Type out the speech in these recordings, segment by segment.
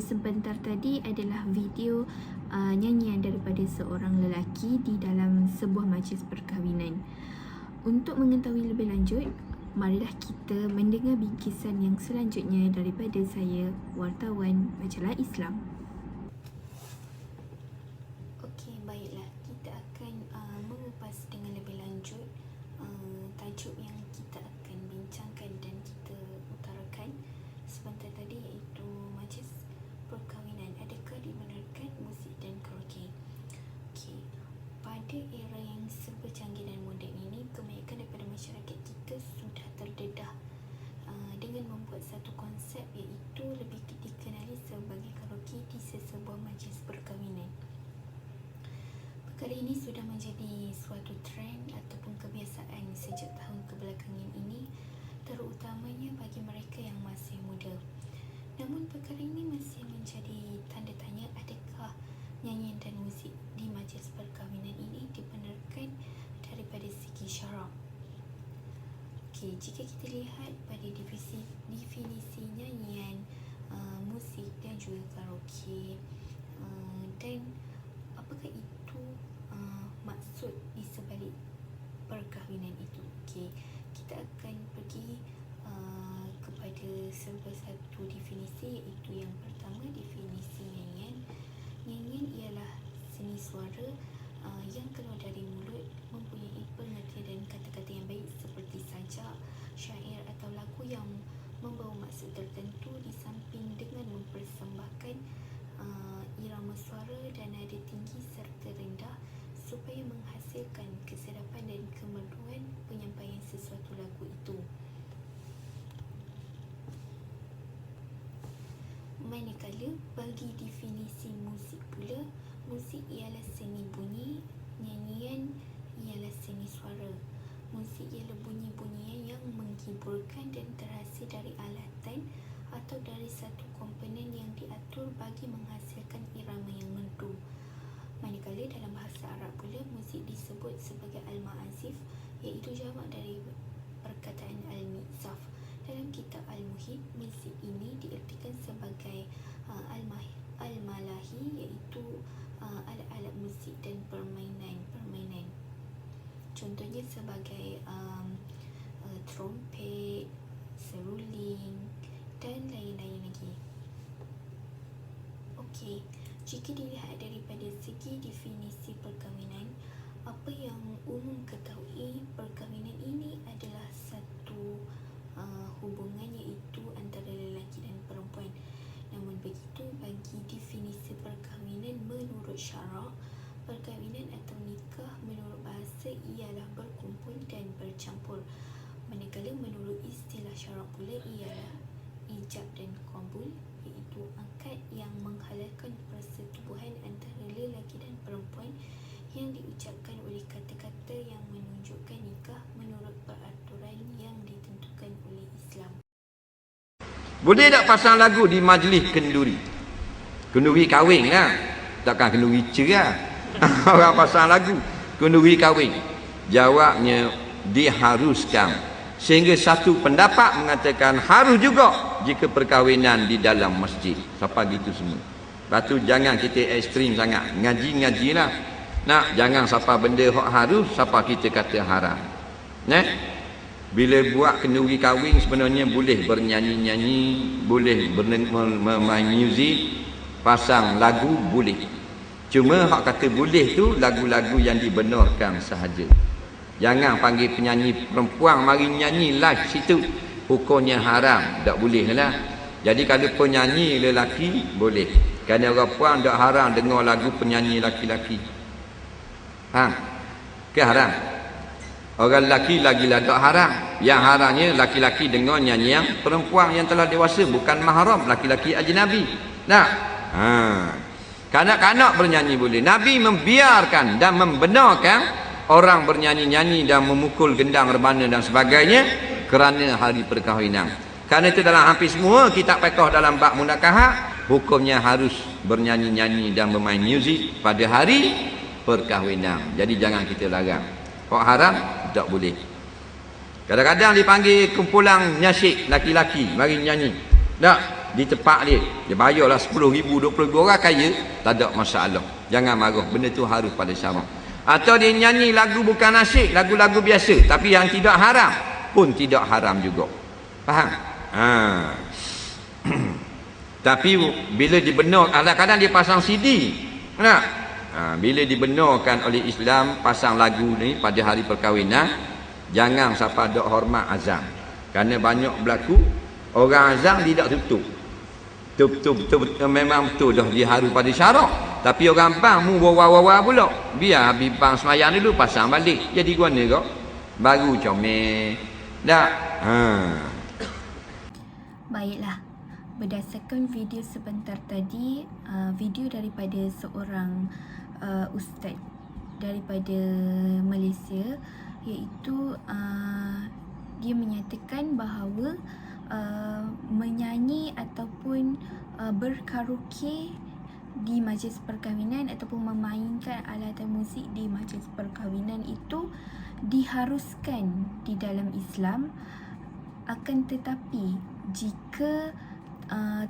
sebentar tadi adalah video nyanyian daripada seorang lelaki di dalam sebuah majlis perkahwinan. Untuk mengetahui lebih lanjut, marilah kita mendengar bingkisan yang selanjutnya daripada saya, wartawan Majalah Islam. Okey, baiklah. Kita akan mengupas dengan lebih lanjut tajuk yang kita akan bincangkan dan kita utarakan sebentar tadi, iaitu majlis perkahwinan. Adakah dibenarkan muzik dan karaoke? Okey, pada era yang serba canggih dan moden ini, kebanyakan daripada masyarakat kita sudah terdedah dengan membuat satu konsep, iaitu lebih dikenali sebagai karaoke di sesebuah majlis perkahwinan. Perkara ini sudah menjadi suatu trend ataupun kebiasaan sejak tahun kebelakangan ini, terutamanya bagi mereka yang masih muda. Namun perkara ini masih menjadi tanda tanya, adakah nyanyian dan muzik di majlis perkahwinan ini dibenarkan daripada segi syarak? Okey, jika kita lihat pada definisi nyanyian, muzik dan juga karaoke, dan apakah itu maksud di sebalik perkahwinan itu. Okey, kita akan pergi kepada salah satu definisi, iaitu yang pertama, definisi nyanyian. Nyanyian ialah seni suara yang keluar dari mulut, mempunyai pengertian dan kata-kata yang baik seperti sajak, syair atau lagu yang membawa maksud tertentu, di samping dengan mempersembahkan irama suara dan nada tinggi serta rendah supaya menghasilkan kesedapan dan kemerduan penyampaian sesuatu lagu itu. Manakala bagi definisi muzik pula, muzik ialah seni bunyi, nyanyian ialah seni suara. Muzik ialah bunyi-bunyian yang menghiburkan dan terhasil dari alatan atau dari satu komponen yang diatur bagi menghasilkan irama yang merdu. Manakala dalam bahasa Arab pula, muzik disebut sebagai al-ma'azif, iaitu jamak dari perkataan al-mi'zaf. Dalam kitab Al-Muhit, muzik ini diertikan sebagai al-malahi, iaitu alat-alat muzik dan permainan. Contohnya sebagai trompet, seruling dan lain-lain lagi. Okey, jika dilihat daripada segi definisi perkahwinan, apa yang umum ketahui, perkahwinan ini adalah satu hubungan, iaitu antara lelaki dan perempuan. Namun begitu, bagi definisi perkahwinan menurut syarak, perkahwinan atau nikah menurut bahasa ialah berkumpul dan bercampur. Manakala menurut istilah syarak pula ialah ijab dan qabul, iaitu akad yang menghalalkan persetubuhan antara lelaki dan perempuan yang diucapkan oleh kata-kata yang menunjukkan nikah menurut peraturan yang ditentukan oleh Islam. Boleh tak pasang lagu di majlis kenduri? Kenduri kahwin lah, takkan kenduri cerai. Orang pasang lagu kenduri kahwin. Jawabnya, diharuskan. Sehingga satu pendapat mengatakan harus juga jika perkahwinan di dalam masjid. Siapa gitu semua. Lepas tu jangan kita ekstrim sangat. Ngaji-ngajilah. Nak, jangan siapa benda hak harus, siapa kita kata haram. Bila buat kenduri kahwin sebenarnya boleh bernyanyi-nyanyi, boleh bermain muzik, pasang lagu boleh. Cuma hak kata boleh tu lagu-lagu yang dibenarkan sahaja. Jangan panggil penyanyi perempuan mari nyanyi live situ, hukumnya haram, tak boleh lah. Jadi kalau penyanyi lelaki boleh. Kerana orang puan tak haram dengar lagu penyanyi laki-laki. Ke haram? Orang lelaki lagi-lagi tak haram. Yang haramnya laki-laki dengar nyanyian perempuan yang telah dewasa, bukan mahram, laki-laki ajnabi. Nah, kanak-kanak bernyanyi boleh. Nabi membiarkan dan membenarkan orang bernyanyi-nyanyi dan memukul gendang rebana dan sebagainya kerana hari perkahwinan. Kerana itu dalam hampir semua kitab fiqh dalam bab munakahat, hukumnya harus bernyanyi-nyanyi dan bermain muzik pada hari perkahwinan. Jadi jangan kita larang. Kok haram? Tak boleh. Kadang-kadang dipanggil kumpulan nyasyid laki-laki mari nyanyi. Tak, di tempat dia. Dia bayarlah 10,000, 20,000, orang kaya, tak ada masalah. Jangan marah, benda tu harus pada syarak. Atau dia nyanyi lagu bukan nasyid, lagu-lagu biasa, tapi yang tidak haram pun tidak haram juga. Faham? Tapi bila dibenar, kadang-kadang dia pasang CD. Nah, bila dibenarkan oleh Islam pasang lagu ni pada hari perkahwinan, jangan siapa ada hormat azan. Kerana banyak berlaku orang azan tidak tutup. Betul memang betul dah dia harus pada syarak. Tapi orang bang mu wawa-wawa pula. Biar habis bang semayang dulu pasang balik. Jadi guna kau? Baru comel. Dak. Baiklah. Berdasarkan video sebentar tadi, video daripada seorang ustaz daripada Malaysia, iaitu dia menyatakan bahawa menyanyi ataupun berkaraoke di majlis perkahwinan ataupun memainkan alatan muzik di majlis perkahwinan itu diharuskan di dalam Islam. Akan tetapi jika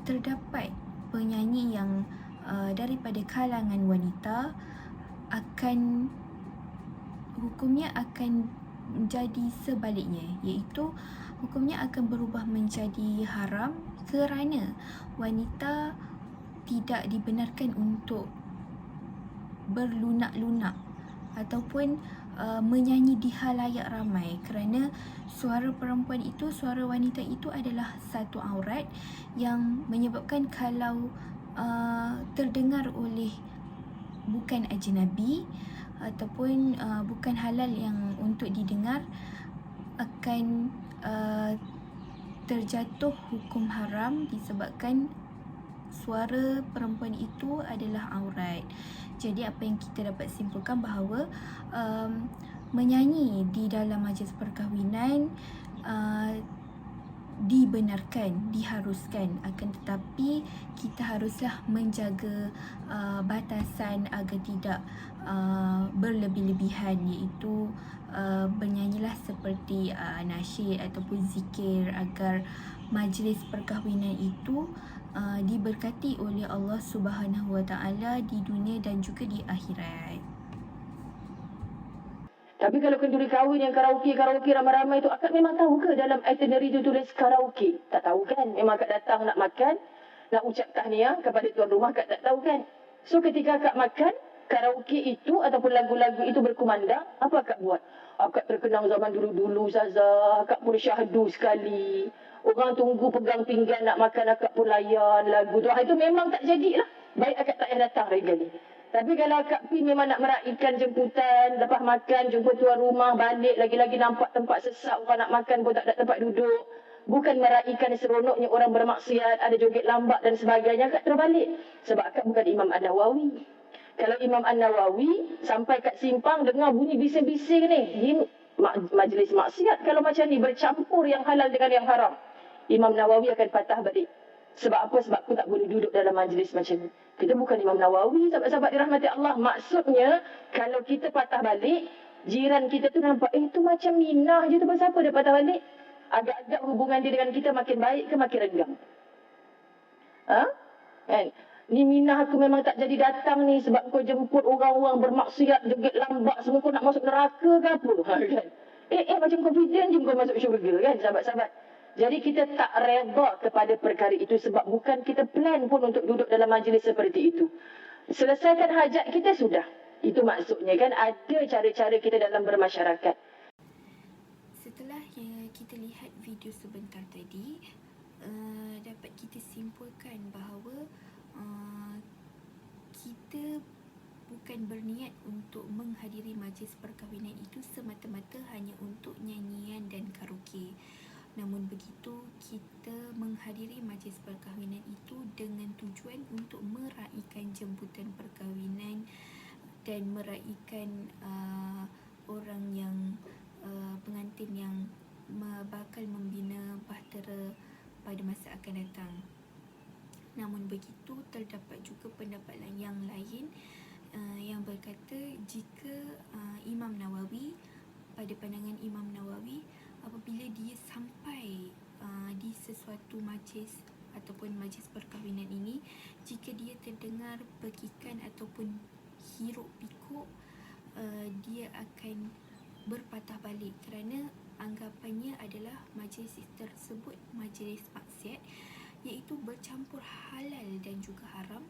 terdapat penyanyi yang daripada kalangan wanita, hukumnya akan menjadi sebaliknya, iaitu hukumnya akan berubah menjadi haram kerana wanita tidak dibenarkan untuk berlunak-lunak ataupun menyanyi di halayak ramai, kerana suara perempuan itu, suara wanita itu adalah satu aurat yang menyebabkan kalau terdengar oleh bukan ajnabi ataupun bukan halal yang untuk didengar, akan terjatuh hukum haram disebabkan suara perempuan itu adalah aurat. Jadi apa yang kita dapat simpulkan bahawa menyanyi di dalam majlis perkahwinan dibenarkan, diharuskan, akan tetapi kita haruslah menjaga batasan agar tidak berlebih-lebihan, iaitu bernyanyilah seperti nasyid ataupun zikir agar majlis perkahwinan itu diberkati oleh Allah Subhanahu Wa Taala di dunia dan juga di akhirat. Tapi kalau kenduri kahwin yang karaoke ramai-ramai itu, akak memang tahu ke dalam itinerary itu tulis karaoke? Tak tahu kan? Memang akak datang nak makan, nak ucap tahniah kepada tuan rumah, akak tak tahu kan? So ketika akak makan, karaoke itu ataupun lagu-lagu itu berkumandang, apa akak buat? Akak terkenang zaman dulu-dulu Zaza, akak pun syahdu sekali. Orang tunggu pegang pinggan nak makan, akak pun layan lagu tu. Itu memang tak jadilah. Baik akak tak payah datang regularly. Tapi kalau akak pergi memang nak meraihkan jemputan, lepas makan, jumpa tuan rumah, balik, lagi-lagi nampak tempat sesak, orang nak makan pun tak ada tempat duduk. Bukan meraihkan seronoknya orang bermaksiat, ada joget lambat dan sebagainya, akak terbalik. Sebab akak bukan Imam An-Nawawi. Kalau Imam An-Nawawi, sampai kat simpang, dengar bunyi bising-bising ni, majlis maksiat kalau macam ni, bercampur yang halal dengan yang haram. Imam Nawawi akan patah balik. Sebab apa? Sebab aku tak boleh duduk dalam majlis macam ni. Kita bukan Imam Nawawi, sahabat-sahabat dirahmati Allah. Maksudnya, kalau kita patah balik, jiran kita tu nampak, tu macam Minah je tu, pasal apa dia patah balik? Agak-agak hubungan dia dengan kita makin baik ke makin renggang? Kan? Ni Minah aku memang tak jadi datang ni sebab kau jemput orang-orang bermaksiat, joget lambat, semua kau nak masuk neraka ke apa? Kan? Macam confident je kau masuk syurga kan, sahabat-sahabat? Jadi kita tak redha kepada perkara itu sebab bukan kita plan pun untuk duduk dalam majlis seperti itu. Selesaikan hajat kita sudah. Itu maksudnya kan, ada cara-cara kita dalam bermasyarakat. Setelah yang kita lihat video sebentar tadi, dapat kita simpulkan bahawa kita bukan berniat untuk menghadiri majlis perkahwinan itu semata-mata hanya untuk nyanyian dan karaoke. Namun begitu, kita menghadiri majlis perkahwinan itu dengan tujuan untuk meraihkan jemputan perkahwinan dan meraihkan orang yang pengantin yang bakal membina bahtera pada masa akan datang. Namun begitu, terdapat juga pendapat yang lain yang berkata jika Imam Nawawi, pada pandangan Imam Nawawi, apabila dia sampai di sesuatu majlis ataupun majlis perkahwinan ini, jika dia terdengar pekikan ataupun hiruk pikuk, dia akan berpatah balik kerana anggapannya adalah majlis tersebut majlis maksiat, iaitu bercampur halal dan juga haram.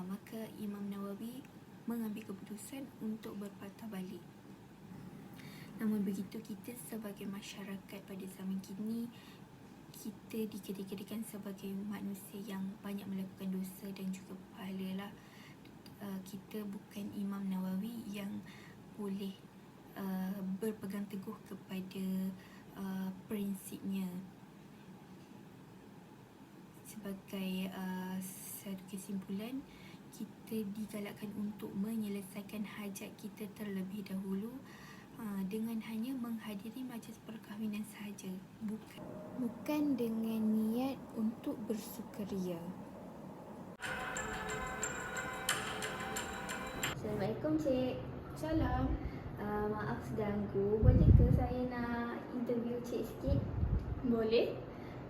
Maka Imam Nawawi mengambil keputusan untuk berpatah balik. Namun begitu, kita sebagai masyarakat pada zaman kini, kita dikategorikan sebagai manusia yang banyak melakukan dosa dan juga pahala lah. Kita bukan Imam Nawawi yang boleh berpegang teguh kepada prinsipnya. Sebagai satu kesimpulan, kita digalakkan untuk menyelesaikan hajat kita terlebih dahulu dengan hanya menghadiri majlis perkahwinan sahaja, bukan dengan niat untuk bersukaria. Assalamualaikum, Cik. Salam. Maaf ganggu. Boleh ke saya nak interview Cik sikit? Boleh?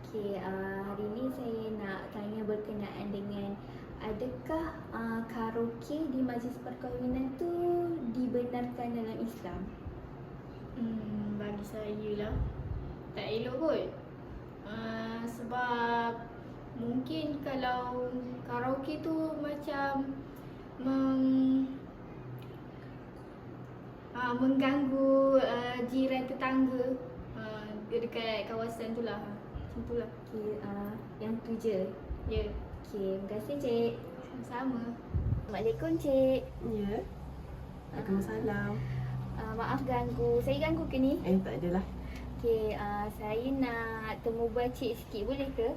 Okey, hari ni saya nak tanya berkenaan dengan adakah karaoke di majlis perkahwinan tu dibenarkan dalam Islam? Bagi saya lah tak elok kot. Sebab mungkin kalau karaoke tu macam mengganggu jiran tetangga dekat kawasan tu lah. Macam tu lah. Okey, yang tu je. Ya, Okey, terima kasih, Cik. sama. Assalamualaikum, Cik. Ya. Waalaikumsalam. Maaf ganggu. Saya ganggu ke ni? Tak adalah. Okey, saya nak temu bual Cik sikit, boleh ke?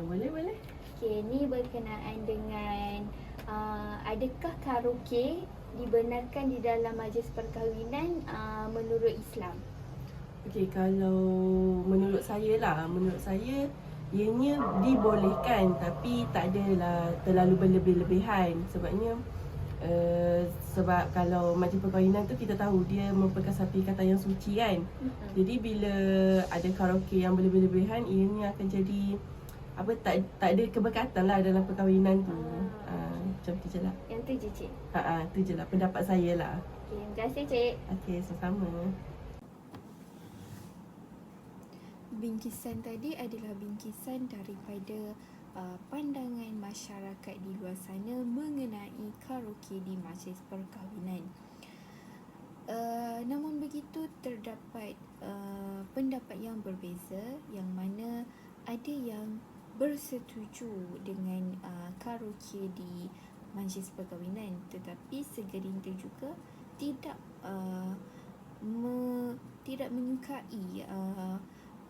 Boleh. Okey, ni berkenaan dengan adakah karaoke dibenarkan di dalam majlis perkahwinan menurut Islam? Okey, kalau menurut saya ianya dibolehkan tapi tak adalah terlalu berlebih-lebihan. Sebab kalau majlis perkahwinan tu kita tahu dia merupakan satu ikatan yang suci kan. Jadi bila ada karaoke yang berlebih-lebihan, ianya akan jadi tak ada keberkatan lah dalam perkahwinan tu. Macam tu je lah. Yang tu je, Cik. Tu je lah pendapat saya lah. Okey, terima kasih, Cik. Okey, sama-sama. Bingkisan tadi adalah bingkisan daripada pandangan masyarakat di luar sana mengenai karaoke di majlis perkahwinan. Namun begitu, terdapat pendapat yang berbeza, yang mana ada yang bersetuju dengan karaoke di majlis perkahwinan, tetapi segelintir juga tidak menyukai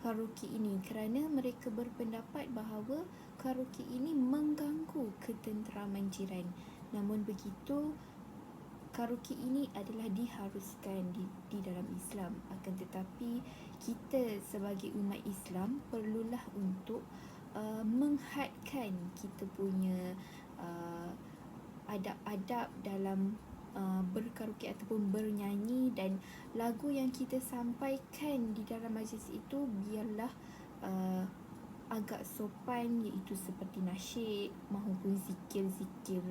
karaoke ini kerana mereka berpendapat bahawa karaoke ini mengganggu ketenteraman jiran. Namun begitu, karaoke ini adalah diharuskan di dalam Islam. Akan tetapi kita sebagai umat Islam perlulah untuk menghadkan kita punya adab-adab dalam berkaraoke ataupun bernyanyi, dan lagu yang kita sampaikan di dalam majlis itu biarlah agak sopan, iaitu seperti nasyid maupun zikir-zikir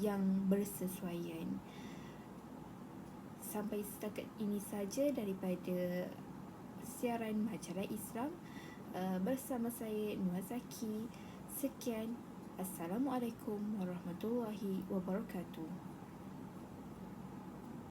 yang bersesuaian. Sampai setakat ini saja daripada siaran Majalah Islam bersama saya Nur Zaki. Sekian. Assalamualaikum warahmatullahi wabarakatuh.